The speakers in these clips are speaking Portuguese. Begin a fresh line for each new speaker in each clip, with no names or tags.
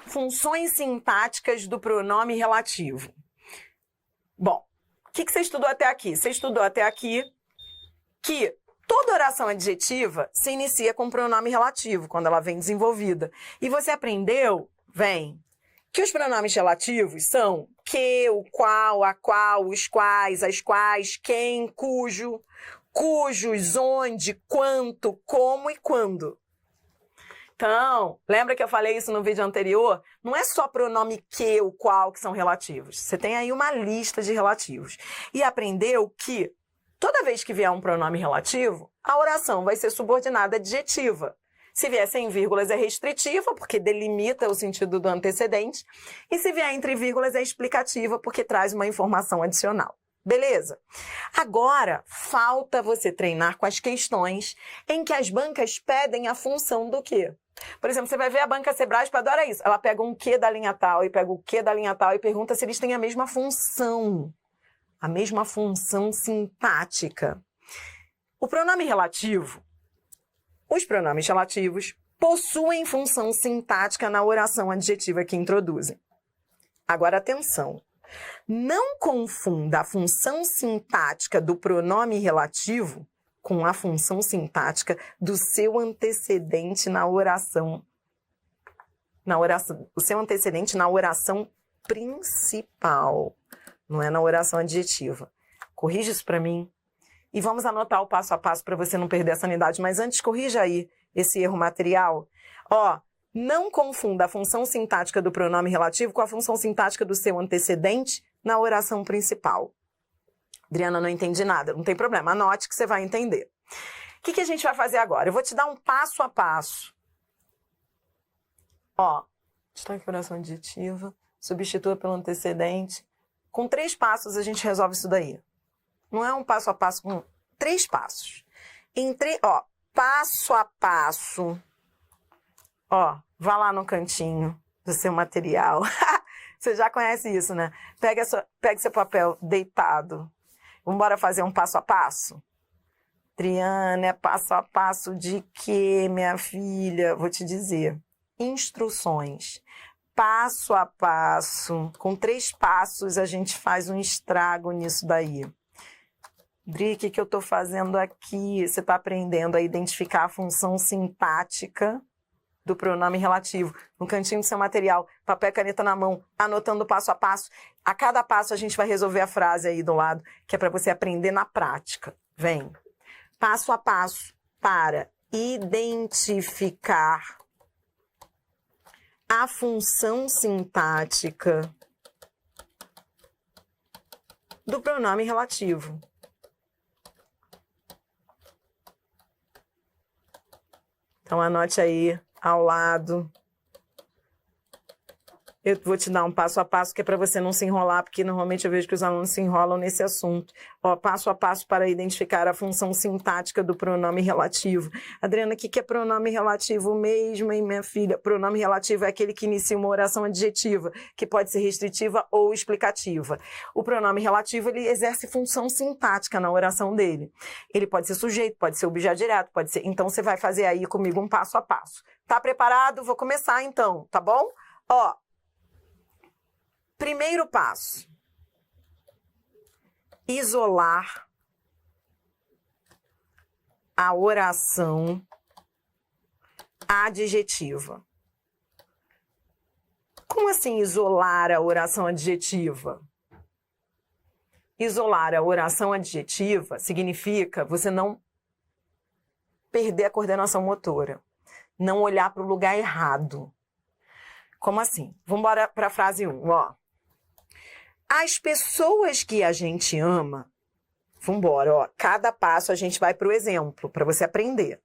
funções sintáticas do pronome relativo. Bom, o que você estudou até aqui? Você estudou até aqui que toda oração adjetiva se inicia com pronome relativo, quando ela vem desenvolvida. E você aprendeu, que os pronomes relativos são que, o qual, a qual, os quais, as quais, quem, cujo, cujos, onde, quanto, como e quando. Então, lembra que eu falei isso no vídeo anterior? Não é só pronome que, o qual, que são relativos. Você tem aí uma lista de relativos. E aprendeu que toda vez que vier um pronome relativo, a oração vai ser subordinada adjetiva. Se vier sem vírgulas é restritiva, porque delimita o sentido do antecedente. E se vier entre vírgulas é explicativa, porque traz uma informação adicional. Beleza? Agora, falta você treinar com as questões em que as bancas pedem a função do quê? Por exemplo, você vai ver a banca Sebrasp adora isso. Ela pega um que da linha tal e pega o que da linha tal e pergunta se eles têm a mesma função sintática. O pronome relativo, os pronomes relativos possuem função sintática na oração adjetiva que introduzem. Agora, atenção. Não confunda a função sintática do pronome relativo com a função sintática do seu antecedente na oração. O seu antecedente na oração principal, não é na oração adjetiva. Corrija isso para mim. E vamos anotar o passo a passo para você não perder a sanidade. Mas antes, corrija aí esse erro material. Não confunda a função sintática do pronome relativo com a função sintática do seu antecedente na oração principal. Adriana, não entendi nada. Não tem problema, anote que você vai entender. O que a gente vai fazer agora? Eu vou te dar um passo a passo. Destaque a oração adjetiva, substitua pelo antecedente. Com 3 passos a gente resolve isso daí. Não é um passo a passo, com 3 passos. Passo a passo. Vá lá no cantinho do seu material. Você já conhece isso, né? Pega seu papel deitado. Vamos embora fazer um passo a passo? Adriana, é passo a passo de quê, minha filha? Vou te dizer. Instruções. Passo a passo. Com 3 passos a gente faz um estrago nisso daí. Dri, o que eu estou fazendo aqui? Você está aprendendo a identificar a função sintática do pronome relativo. No cantinho do seu material, papel e caneta na mão, anotando passo a passo. A cada passo a gente vai resolver a frase aí do lado, que é para você aprender na prática. Vem. Passo a passo para identificar a função sintática do pronome relativo. Então, anote aí ao lado. Eu vou te dar um passo a passo que é para você não se enrolar, porque normalmente eu vejo que os alunos se enrolam nesse assunto. Passo a passo para identificar a função sintática do pronome relativo. Adriana, o que é pronome relativo mesmo, hein, minha filha? Pronome relativo é aquele que inicia uma oração adjetiva, que pode ser restritiva ou explicativa. O pronome relativo, ele exerce função sintática na oração dele. Ele pode ser sujeito, pode ser objeto direto, pode ser... Então, você vai fazer aí comigo um passo a passo. Tá preparado? Vou começar, então, tá bom? Primeiro passo, isolar a oração adjetiva. Como assim isolar a oração adjetiva? Isolar a oração adjetiva significa você não perder a coordenação motora, não olhar para o lugar errado. Como assim? Vamos embora para a frase 1, As pessoas que a gente ama, vambora, cada passo a gente vai para o exemplo, para você aprender.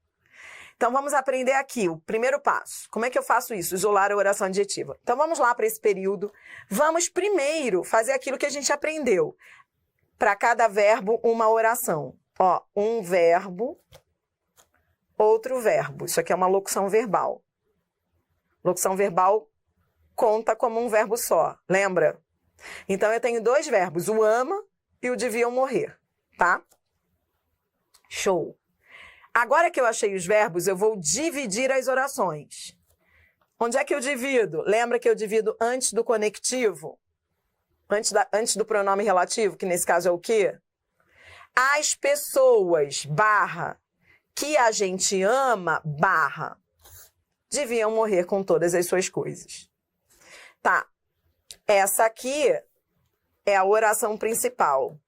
Então, vamos aprender aqui o primeiro passo. Como é que eu faço isso? Isolar a oração adjetiva. Então, vamos lá para esse período. Vamos primeiro fazer aquilo que a gente aprendeu. Para cada verbo, uma oração. Um verbo, outro verbo. Isso aqui é uma locução verbal. Locução verbal conta como um verbo só, lembra? Então, eu tenho 2 verbos, o ama e o deviam morrer, tá? Show! Agora que eu achei os verbos, eu vou dividir as orações. Onde é que eu divido? Lembra que eu divido antes do conectivo? Antes do pronome relativo, que nesse caso é o quê? As pessoas, barra, que a gente ama, barra, deviam morrer com todas as suas coisas. Tá. Essa aqui é a oração principal,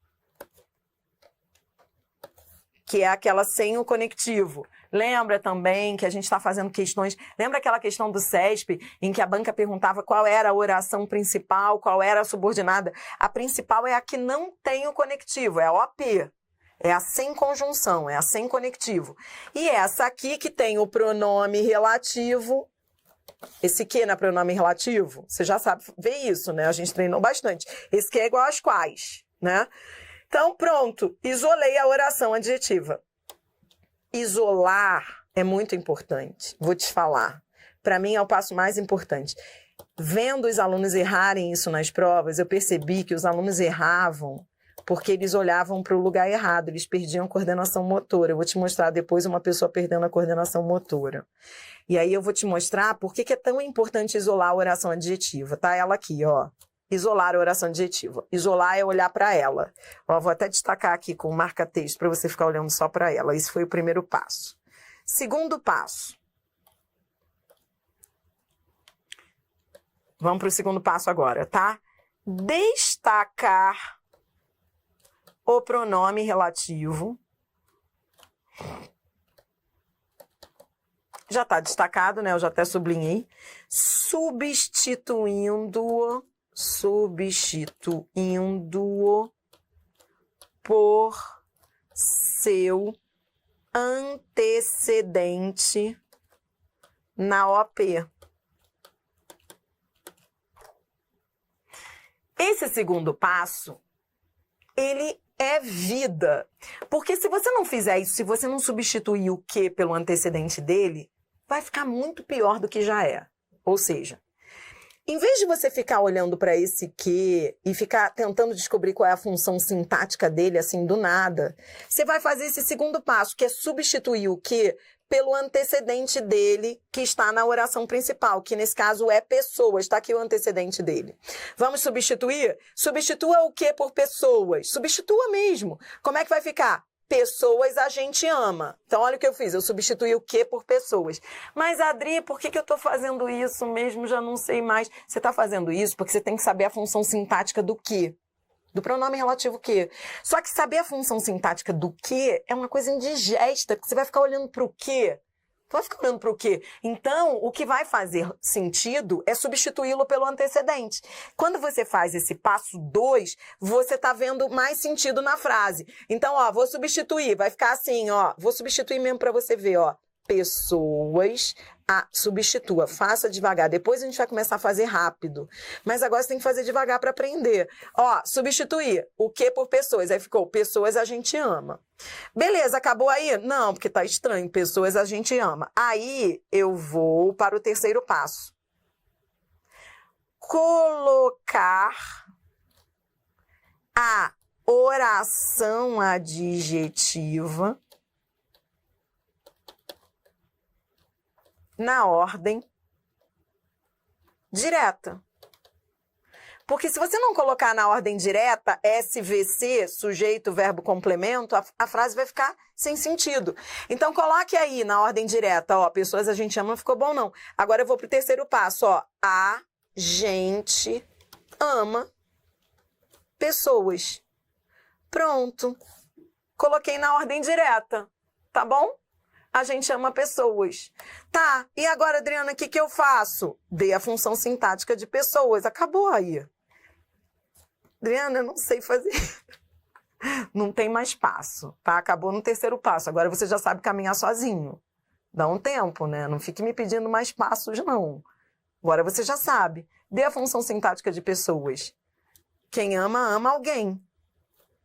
que é aquela sem o conectivo. Lembra também que a gente está fazendo questões... Lembra aquela questão do CESP, em que a banca perguntava qual era a oração principal, qual era a subordinada? A principal é a que não tem o conectivo, é a OP. É a sem conjunção, é a sem conectivo. E essa aqui que tem o pronome relativo... Esse que na pronome relativo, você já sabe ver isso, né? A gente treinou bastante. Esse que é igual às quais, né? Então, pronto. Isolei a oração adjetiva. Isolar é muito importante. Vou te falar. Para mim é o passo mais importante. Vendo os alunos errarem isso nas provas, eu percebi que os alunos erravam porque eles olhavam para o lugar errado, eles perdiam a coordenação motora. Eu vou te mostrar depois uma pessoa perdendo a coordenação motora. E aí eu vou te mostrar por que é tão importante isolar a oração adjetiva. Tá ela aqui, ó. Isolar a oração adjetiva. Isolar é olhar para ela. Ó, vou até destacar aqui com marca-texto para você ficar olhando só para ela. Esse foi o primeiro passo. Segundo passo. Vamos para o segundo passo agora, tá? Destacar o pronome relativo. Já está destacado, né? Eu já até sublinhei. Substituindo-o por seu antecedente na OP. Esse segundo passo, ele é vida. Porque se você não fizer isso, se você não substituir o que pelo antecedente dele, vai ficar muito pior do que já é. Ou seja, em vez de você ficar olhando para esse que e ficar tentando descobrir qual é a função sintática dele, assim, do nada, você vai fazer esse segundo passo, que é substituir o que pelo antecedente dele, que está na oração principal, que nesse caso é pessoas, está aqui o antecedente dele. Vamos substituir? Substitua o que por pessoas? Substitua mesmo. Como é que vai ficar? Pessoas a gente ama. Então, olha o que eu fiz. Eu substituí o que por pessoas. Mas, Adri, por que eu estou fazendo isso mesmo? Já não sei mais. Você está fazendo isso porque você tem que saber a função sintática do que. Do pronome relativo que. Só que saber a função sintática do que é uma coisa indigesta, porque você vai ficar olhando para o que. Vai ficar olhando para o quê? Então, o que vai fazer sentido é substituí-lo pelo antecedente. Quando você faz esse passo 2, você está vendo mais sentido na frase. Então, ó, vou substituir, vai ficar assim, ó. Vou substituir mesmo para você ver, ó. Pessoas, substitua, faça devagar. Depois a gente vai começar a fazer rápido. Mas agora você tem que fazer devagar para aprender. Ó, substituir o que por pessoas. Aí ficou, pessoas a gente ama. Beleza, acabou aí? Não, porque tá estranho. Pessoas a gente ama. Aí eu vou para o terceiro passo. Colocar a oração adjetiva na ordem direta. Porque se você não colocar na ordem direta, SVC, sujeito, verbo, complemento, a frase vai ficar sem sentido. Então, coloque aí na ordem direta, ó, pessoas a gente ama, não ficou bom não. Agora eu vou pro terceiro passo, ó, a gente ama pessoas. Pronto. Coloquei na ordem direta, tá bom? A gente ama pessoas. Tá, e agora, Adriana, o que eu faço? Dei a função sintática de pessoas. Acabou aí. Adriana, eu não sei fazer. Não tem mais passo, tá? Acabou no terceiro passo. Agora você já sabe caminhar sozinho. Dá um tempo, né? Não fique me pedindo mais passos, não. Agora você já sabe. Dê a função sintática de pessoas. Quem ama, ama alguém.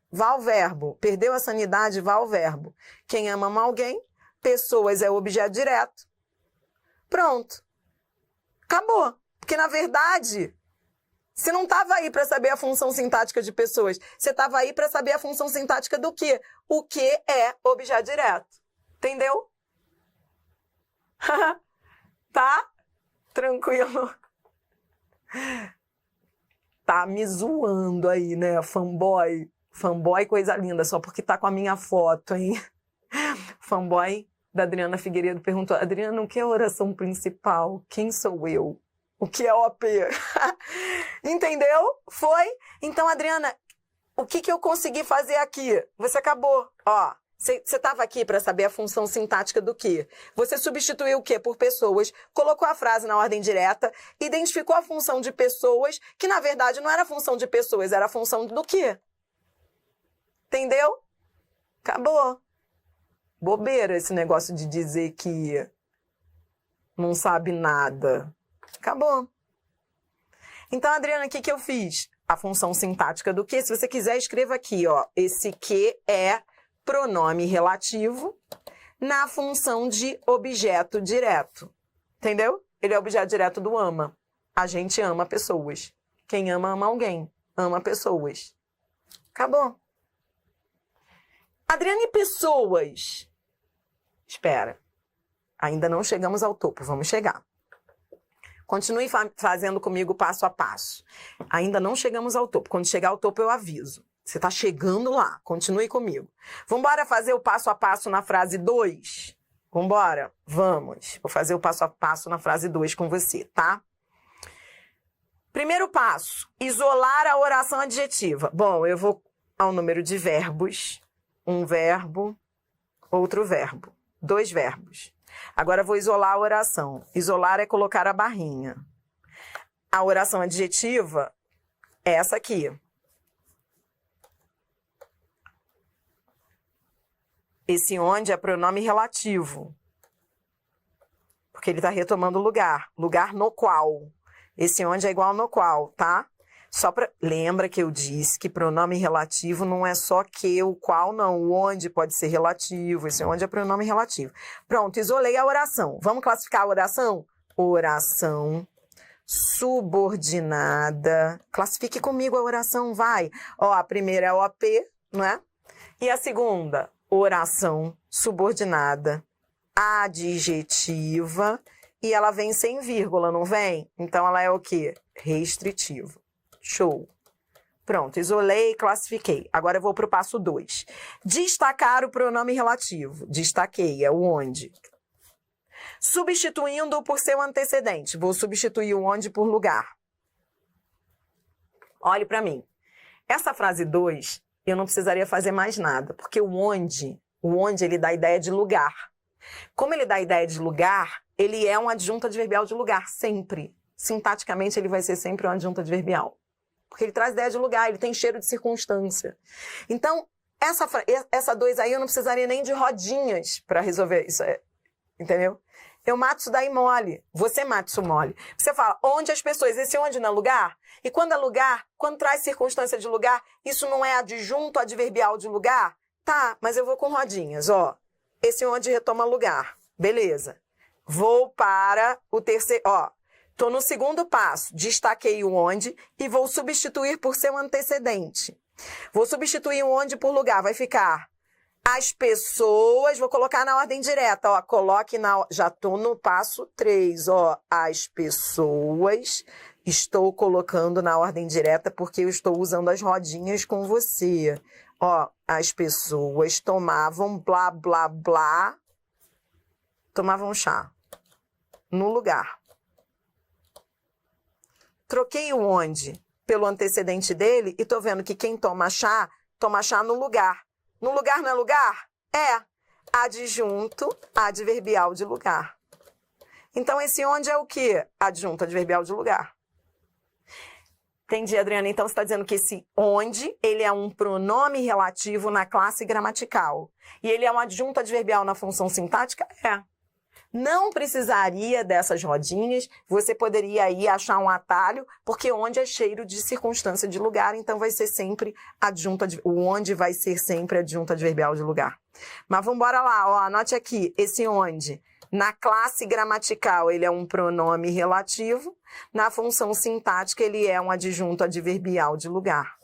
Vá ao verbo. Perdeu a sanidade, vá ao verbo. Quem ama, ama alguém. Pessoas é o objeto direto. Pronto. Acabou. Porque, na verdade, você não estava aí para saber a função sintática de pessoas. Você estava aí para saber a função sintática do quê? O que é objeto direto. Entendeu? Tá? Tranquilo? Tá me zoando aí, né, fanboy? Fanboy, coisa linda, só porque tá com a minha foto, hein? Fanboy da Adriana Figueiredo perguntou: Adriana, o que é a oração principal? Quem sou eu? O que é OP? Entendeu? Foi? Então, Adriana, o que eu consegui fazer aqui? Você acabou. Ó, você estava aqui para saber a função sintática do quê? Você substituiu o quê por pessoas, colocou a frase na ordem direta, identificou a função de pessoas, que na verdade não era a função de pessoas, era a função do quê? Entendeu? Acabou. Bobeira esse negócio de dizer que não sabe nada. Acabou. Então, Adriana, o que eu fiz? A função sintática do que? Se você quiser, escreva aqui, ó. Esse que é pronome relativo na função de objeto direto. Entendeu? Ele é objeto direto do ama. A gente ama pessoas. Quem ama, ama alguém. Ama pessoas. Acabou. Adriana, e pessoas? Espera. Ainda não chegamos ao topo. Vamos chegar. Continue fazendo comigo passo a passo. Ainda não chegamos ao topo. Quando chegar ao topo, eu aviso. Você está chegando lá. Continue comigo. Vamos embora fazer o passo a passo na frase 2? Vamos embora? Vamos. Vou fazer o passo a passo na frase 2 com você, tá? Primeiro passo. Isolar a oração adjetiva. Bom, eu vou ao número de verbos. Um verbo, outro verbo. 2 verbos. Agora vou isolar a oração. Isolar é colocar a barrinha. A oração adjetiva é essa aqui. Esse onde é pronome relativo. Porque ele está retomando lugar. Lugar no qual. Esse onde é igual no qual, tá? Lembra que eu disse que pronome relativo não é só que, o qual não. O onde pode ser relativo. Esse onde é pronome relativo. Pronto, isolei a oração. Vamos classificar a oração? Oração subordinada. Classifique comigo a oração, vai. Ó, a primeira é OP, não é? E a segunda, oração subordinada adjetiva. E ela vem sem vírgula, não vem? Então ela é o quê? Restritiva. Show. Pronto, isolei e classifiquei. Agora eu vou para o passo 2. Destacar o pronome relativo. Destaquei, é o onde. Substituindo-o por seu antecedente. Vou substituir o onde por lugar. Olhe para mim. Essa frase 2, eu não precisaria fazer mais nada, porque o onde ele dá a ideia de lugar. Como ele dá a ideia de lugar, ele é um adjunto adverbial de lugar, sempre. Sintaticamente, ele vai ser sempre um adjunto adverbial. Porque ele traz ideia de lugar, ele tem cheiro de circunstância. Então, essa 2 aí eu não precisaria nem de rodinhas para resolver isso, entendeu? Eu mato isso daí mole, você mata isso mole. Você fala, onde as pessoas, esse onde não é lugar? E quando é lugar, quando traz circunstância de lugar, isso não é adjunto adverbial de lugar? Tá, mas eu vou com rodinhas, ó. Esse onde retoma lugar, beleza. Vou para o terceiro, ó. Estou no segundo passo, destaquei o onde e vou substituir por seu antecedente. Vou substituir o onde por lugar, vai ficar as pessoas, vou colocar na ordem direta, ó, já estou no passo 3, ó, as pessoas, estou colocando na ordem direta porque eu estou usando as rodinhas com você. Ó, as pessoas tomavam blá, blá, blá, tomavam chá no lugar. Troquei o onde pelo antecedente dele e tô vendo que quem toma chá no lugar. No lugar não é lugar? É. Adjunto adverbial de lugar. Então, esse onde é o quê? Adjunto adverbial de lugar. Entendi, Adriana. Então, você está dizendo que esse onde, ele é um pronome relativo na classe gramatical. E ele é um adjunto adverbial na função sintática? É. Não precisaria dessas rodinhas, você poderia aí achar um atalho, porque onde é cheiro de circunstância de lugar, então vai ser sempre o onde vai ser sempre adjunto adverbial de lugar. Mas vamos embora lá, ó, anote aqui, esse onde, na classe gramatical, ele é um pronome relativo, na função sintática, ele é um adjunto adverbial de lugar.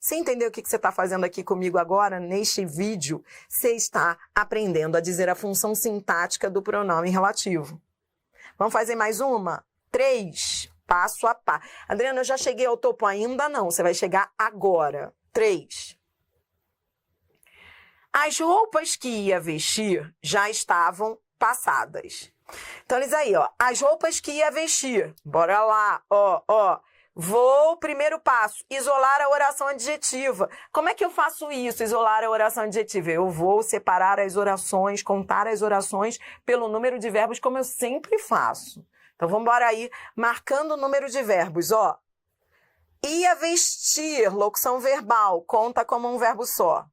Você entendeu o que você está fazendo aqui comigo agora, neste vídeo? Você está aprendendo a dizer a função sintática do pronome relativo. Vamos fazer mais uma? 3, passo a passo. Adriana, eu já cheguei ao topo ainda? Não, você vai chegar agora. 3. As roupas que ia vestir já estavam passadas. Então, eles aí, ó, as roupas que ia vestir. Bora lá, ó. Primeiro passo, isolar a oração adjetiva. Como é que eu faço isso, isolar a oração adjetiva? Eu vou separar as orações, contar as orações pelo número de verbos, como eu sempre faço. Então, vamos embora aí, marcando o número de verbos, ó. Ia vestir, locução verbal, conta como um verbo só.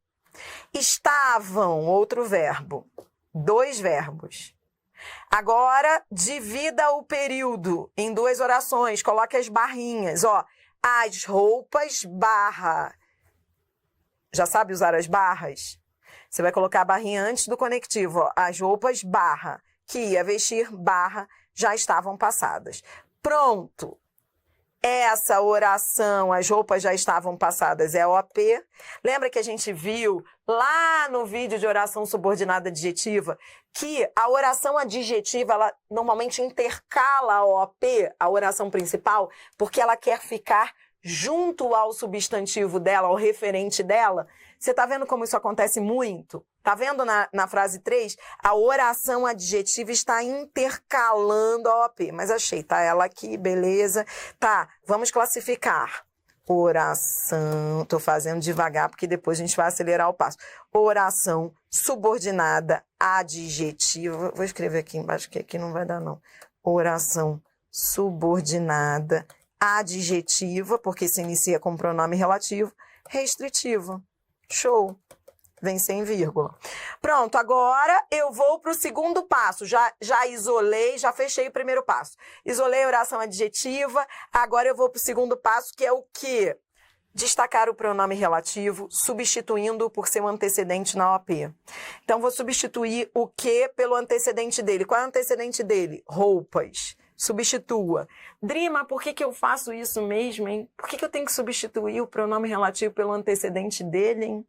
Estavam, outro verbo. 2 verbos. Agora, divida o período em 2 orações. Coloque as barrinhas, ó. As roupas, barra. Já sabe usar as barras? Você vai colocar a barrinha antes do conectivo, ó. As roupas, barra. Que ia vestir, barra, já estavam passadas. Pronto. Essa oração, as roupas já estavam passadas, é OP. Lembra que a gente viu lá no vídeo de oração subordinada adjetiva que a oração adjetiva, ela normalmente intercala a OP, a oração principal, porque ela quer ficar junto ao substantivo dela, ao referente dela. Você tá vendo como isso acontece muito? Tá vendo na frase 3? A oração adjetiva está intercalando a OP. Mas achei, tá ela aqui, beleza. Tá, vamos classificar. Oração, tô fazendo devagar porque depois a gente vai acelerar o passo. Oração subordinada adjetiva. Vou escrever aqui embaixo que aqui não vai dar não. Oração subordinada adjetiva, porque se inicia com pronome relativo, restritiva. Show. Vem sem vírgula. Pronto, agora eu vou para o segundo passo. Já isolei, já fechei o primeiro passo. Isolei a oração adjetiva, agora eu vou para o segundo passo, que é o quê? Destacar o pronome relativo, substituindo por seu antecedente na OP. Então, vou substituir o que pelo antecedente dele. Qual é o antecedente dele? Roupas. Substitua. Drima, por que eu faço isso mesmo, hein? Por que eu tenho que substituir o pronome relativo pelo antecedente dele, hein?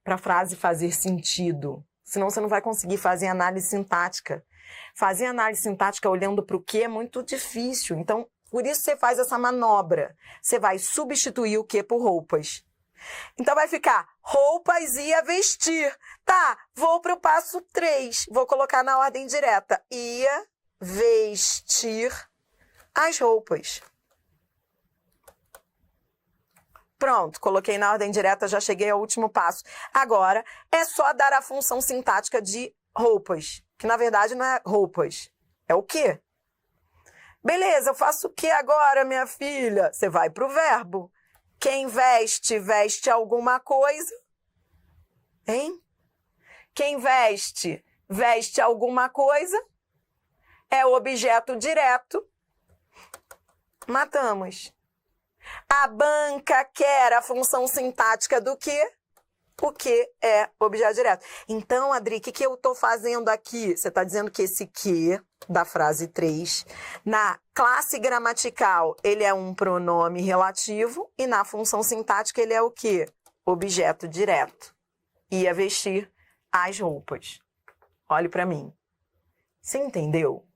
Para a frase fazer sentido. Senão você não vai conseguir fazer análise sintática. Fazer análise sintática olhando para o que é muito difícil. Então, por isso você faz essa manobra. Você vai substituir o que por roupas. Então, vai ficar roupas ia vestir. Tá, vou para o passo 3. Vou colocar na ordem direta. Ia vestir as roupas. Pronto, coloquei na ordem direta, já cheguei ao último passo. Agora, é só dar a função sintática de roupas, que na verdade não é roupas, é o quê? Beleza, eu faço o que agora, minha filha? Você vai para o verbo. Quem veste, veste alguma coisa. Hein? Quem veste, veste alguma coisa. É o objeto direto. Matamos. A banca quer a função sintática do quê? O que é objeto direto. Então, Adri, o que eu estou fazendo aqui? Você está dizendo que esse que, da frase 3, na classe gramatical, ele é um pronome relativo e na função sintática ele é o quê? Objeto direto. Ia vestir as roupas. Olhe para mim. Você entendeu?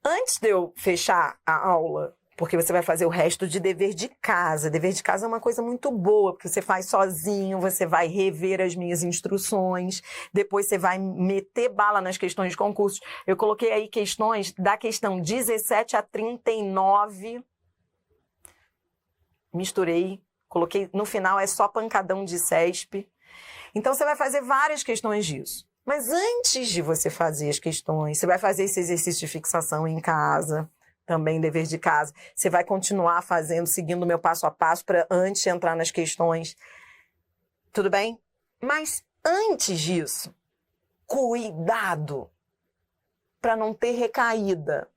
Antes de eu fechar a aula, porque você vai fazer o resto de dever de casa. Dever de casa é uma coisa muito boa, porque você faz sozinho, você vai rever as minhas instruções, depois você vai meter bala nas questões de concursos. Eu coloquei aí questões da questão 17 a 39. Misturei, coloquei no final, é só pancadão de CESP. Então, você vai fazer várias questões disso. Mas antes de você fazer as questões, você vai fazer esse exercício de fixação em casa, também dever de casa. Você vai continuar fazendo, seguindo o meu passo a passo para antes de entrar nas questões. Tudo bem? Mas antes disso, cuidado para não ter recaída.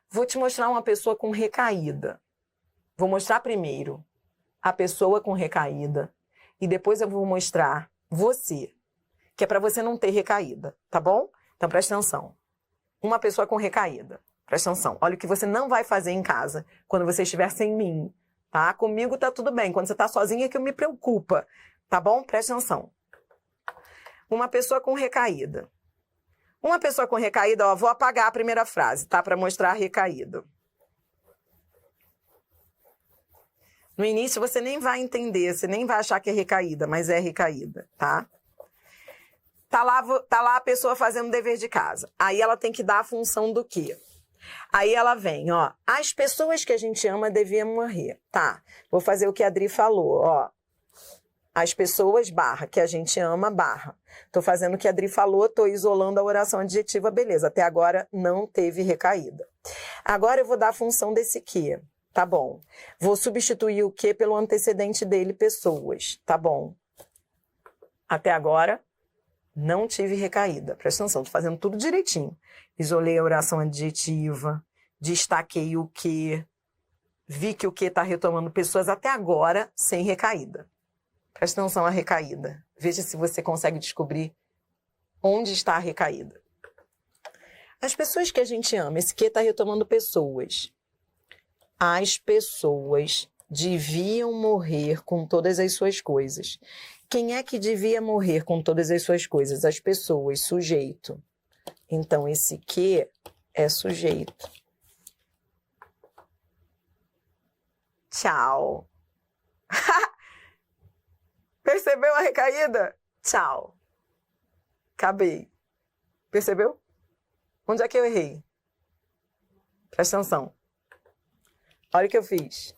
Vou te mostrar uma pessoa com recaída. Vou mostrar primeiro a pessoa com recaída e depois eu vou mostrar você, que é para você não ter recaída, tá bom? Então presta atenção. Uma pessoa com recaída. Presta atenção, olha o que você não vai fazer em casa quando você estiver sem mim, tá? Comigo tá tudo bem, quando você tá sozinha é que eu me preocupa, tá bom? Presta atenção. Uma pessoa com recaída. Uma pessoa com recaída, ó, vou apagar a primeira frase, tá? Para mostrar recaído. No início você nem vai entender, você nem vai achar que é recaída, mas é recaída, tá? Tá lá a pessoa fazendo dever de casa. Aí ela tem que dar a função do quê? Aí ela vem, ó. As pessoas que a gente ama deviam morrer. Tá, vou fazer o que a Adri falou, ó. As pessoas, barra, que a gente ama, barra. Tô fazendo o que a Adri falou, tô isolando a oração adjetiva, beleza. Até agora não teve recaída. Agora eu vou dar a função desse que. Tá bom. Vou substituir o que pelo antecedente dele, pessoas. Tá bom. Até agora não tive recaída. Presta atenção, tô fazendo tudo direitinho. Isolei a oração adjetiva, destaquei o que, vi que o que está retomando pessoas até agora sem recaída. Presta atenção à recaída. Veja se você consegue descobrir onde está a recaída. As pessoas que a gente ama, esse que está retomando pessoas. As pessoas deviam morrer com todas as suas coisas. Quem é que devia morrer com todas as suas coisas? As pessoas, sujeito. Então, esse que é sujeito. Tchau. Percebeu a recaída? Tchau. Acabei. Percebeu? Onde é que eu errei? Presta atenção. Olha o que eu fiz.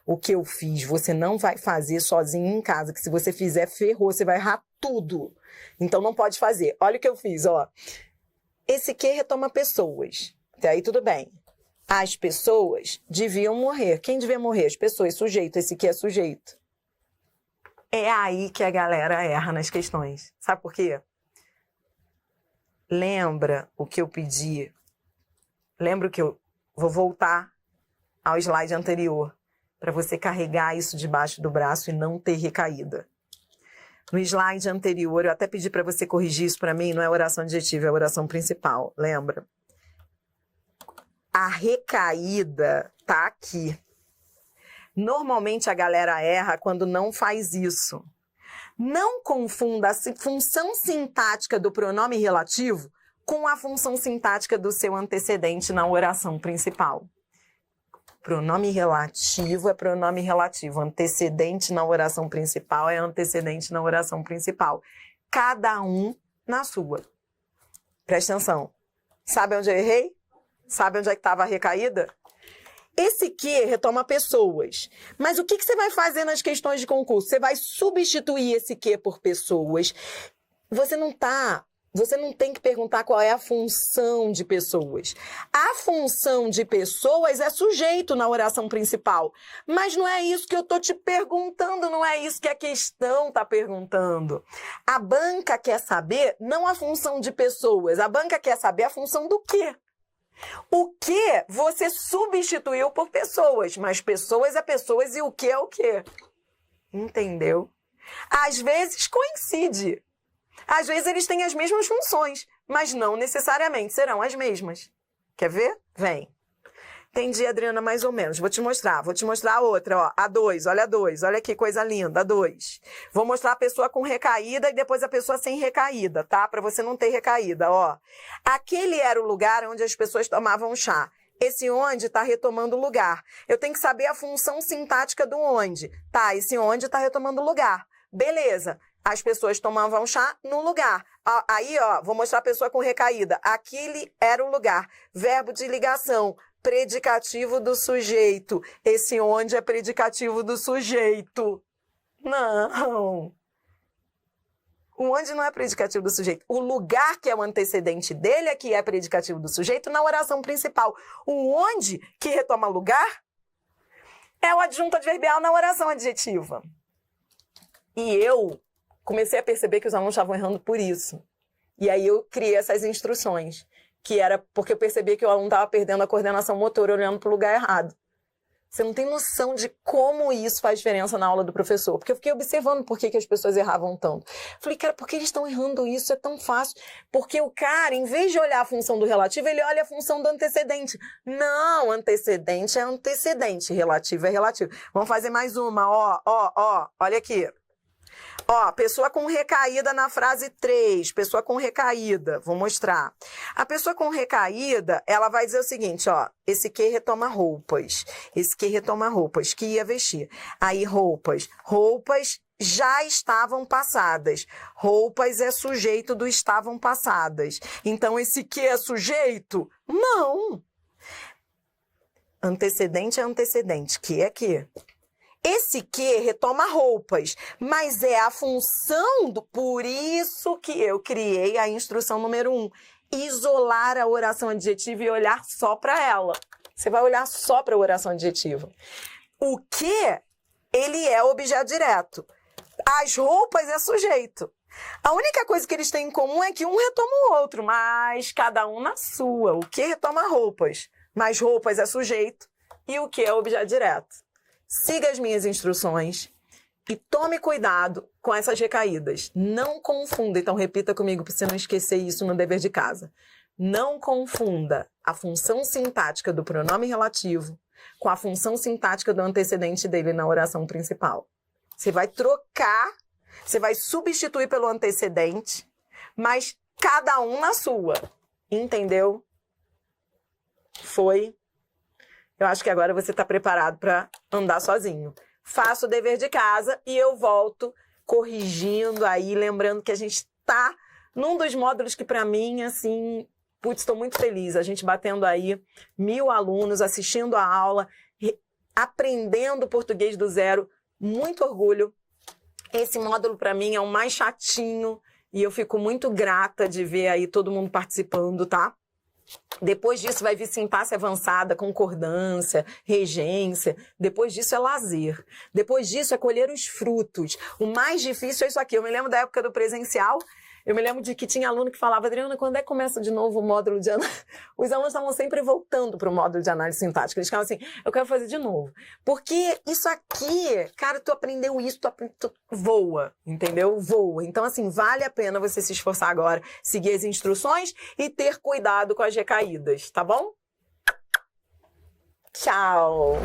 O que eu fiz, você não vai fazer sozinho em casa, que se você fizer, ferrou, você vai errar tudo. Então não pode fazer. Olha o que eu fiz, ó. Esse que retoma pessoas. Até aí tudo bem. As pessoas deviam morrer. Quem devia morrer? As pessoas, sujeito. Esse que é sujeito. É aí que a galera erra nas questões. Sabe por quê? Lembra o que eu pedi? Lembra o que eu... Vou voltar ao slide anterior, para você carregar isso debaixo do braço e não ter recaída. No slide anterior, eu até pedi para você corrigir isso para mim, não é oração adjetiva, é oração principal, lembra? A recaída tá aqui. Normalmente a galera erra quando não faz isso. Não confunda a função sintática do pronome relativo com a função sintática do seu antecedente na oração principal. Pronome relativo é pronome relativo. Antecedente na oração principal é antecedente na oração principal. Cada um na sua. Presta atenção. Sabe onde eu errei? Sabe onde é que estava a recaída? Esse que retoma pessoas. Mas o que você vai fazer nas questões de concurso? Você vai substituir esse que por pessoas. Você não tem que perguntar qual é a função de pessoas. A função de pessoas é sujeito na oração principal. Mas não é isso que eu estou te perguntando, não é isso que a questão está perguntando. A banca quer saber não a função de pessoas, a banca quer saber a função do quê. O que você substituiu por pessoas, mas pessoas é pessoas e o que é o quê. Entendeu? Às vezes coincide. Às vezes eles têm as mesmas funções, mas não necessariamente serão as mesmas. Quer ver? Vem. Entendi, Adriana, mais ou menos. Vou te mostrar a outra, ó. A 2, olha a 2. Olha que coisa linda, a 2. Vou mostrar a pessoa com recaída e depois a pessoa sem recaída, tá? Para você não ter recaída, ó. Aquele era o lugar onde as pessoas tomavam chá. Esse onde está retomando o lugar. Eu tenho que saber a função sintática do onde. Tá, esse onde está retomando o lugar. Beleza. As pessoas tomavam chá no lugar. Aí, ó, vou mostrar a pessoa com recaída. Aquele era o lugar. Verbo de ligação. Predicativo do sujeito. Esse onde é predicativo do sujeito. Não. O onde não é predicativo do sujeito. O lugar que é o antecedente dele é que é predicativo do sujeito na oração principal. O onde que retoma lugar é o adjunto adverbial na oração adjetiva. E eu comecei a perceber que os alunos estavam errando por isso. E aí eu criei essas instruções, que era porque eu percebi que o aluno estava perdendo a coordenação motora olhando para o lugar errado. Você não tem noção de como isso faz diferença na aula do professor. Porque eu fiquei observando por que as pessoas erravam tanto. Falei, cara, por que eles estão errando isso? É tão fácil. Porque o cara, em vez de olhar a função do relativo, ele olha a função do antecedente. Não, antecedente é antecedente, relativo é relativo. Vamos fazer mais uma, ó, olha aqui. Ó, pessoa com recaída na frase 3, pessoa com recaída, vou mostrar. A pessoa com recaída, ela vai dizer o seguinte, ó, esse que retoma roupas, esse que retoma roupas, que ia vestir. Aí roupas já estavam passadas. Roupas é sujeito do estavam passadas. Então, esse que é sujeito? Não. Antecedente é antecedente, que é que. Esse que retoma roupas, mas é a função do... Por isso que eu criei a instrução número 1. Isolar a oração adjetiva e olhar só para ela. Você vai olhar só para a oração adjetiva. O que, ele é objeto direto. As roupas é sujeito. A única coisa que eles têm em comum é que um retoma o outro, mas cada um na sua. O que retoma roupas, mas roupas é sujeito e o que é objeto direto. Siga as minhas instruções e tome cuidado com essas recaídas. Não confunda, então repita comigo para você não esquecer isso no dever de casa. Não confunda a função sintática do pronome relativo com a função sintática do antecedente dele na oração principal. Você vai trocar, você vai substituir pelo antecedente, mas cada um na sua. Entendeu? Foi? Eu acho que agora você está preparado para andar sozinho. Faça o dever de casa e eu volto corrigindo aí, lembrando que a gente está num dos módulos que para mim, assim, putz, estou muito feliz. A gente batendo aí 1000 alunos, assistindo a aula, aprendendo português do zero. Muito orgulho. Esse módulo para mim é o mais chatinho e eu fico muito grata de ver aí todo mundo participando, tá? Depois disso vai vir sintaxe avançada, concordância, regência. Depois disso é lazer. Depois disso é colher os frutos. O mais difícil é isso aqui. Eu me lembro da época do presencial. Eu me lembro de que tinha aluno que falava, Adriana, quando é que começa de novo o módulo de análise? Os alunos estavam sempre voltando para o módulo de análise sintática. Eles ficavam assim, eu quero fazer de novo. Porque isso aqui, cara, tu aprendeu isso, tu voa, entendeu? Voa. Então, assim, vale a pena você se esforçar agora, seguir as instruções e ter cuidado com as recaídas, tá bom? Tchau!